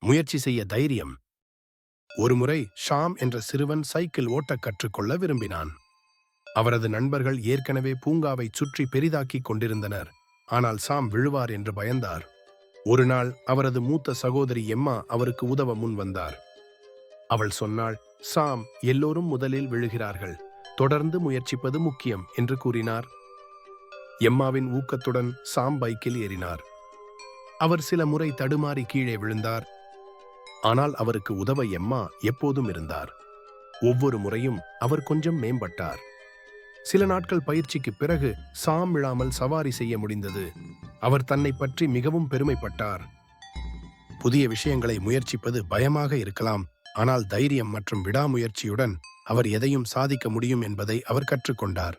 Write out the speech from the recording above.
முயற்சி செய்ய தைரியம். ஒருமுறை ஷாம் என்ற சிறுவன் சைக்கிள் ஓட்டக் கற்றுக்கொள்ள விரும்பினான். அவரது நண்பர்கள் ஏற்கனவே பூங்காவைச் சுற்றி பெரிதாக்கிக் கொண்டிருந்தனர். ஆனால் சாம் விழுவார் என்று பயந்தார். ஒரு நாள் அவரது மூத்த சகோதரி எம்மா அவருக்கு உதவ முன் வந்தார். அவள் சொன்னாள், சாம், எல்லோரும் முதலில் விழுகிறார்கள், தொடர்ந்து முயற்சிப்பது முக்கியம் என்று கூறினார். எம்மாவின் ஊக்கத்துடன் சாம் பைக்கில் ஏறினார். அவர் சில முறை தடுமாறி கீழே விழுந்தார். ஆனால் அவருக்கு உதவ எம்மா எப்போதும் இருந்தார். ஒவ்வொரு முறையும் அவர் கொஞ்சம் மேம்பட்டார். சில நாட்கள் பயிற்சிக்கு பிறகு சாம் விழாமல் சவாரி செய்ய முடிந்தது. அவர் தன்னை பற்றி மிகவும் பெருமைப்பட்டார். புதிய விஷயங்களை முயற்சிப்பது பயமாக இருக்கலாம், ஆனால் தைரியம் மற்றும் விடாமுயற்சியுடன் அவர் எதையும் சாதிக்க முடியும் என்பதை அவர் கற்றுக்கொண்டார்.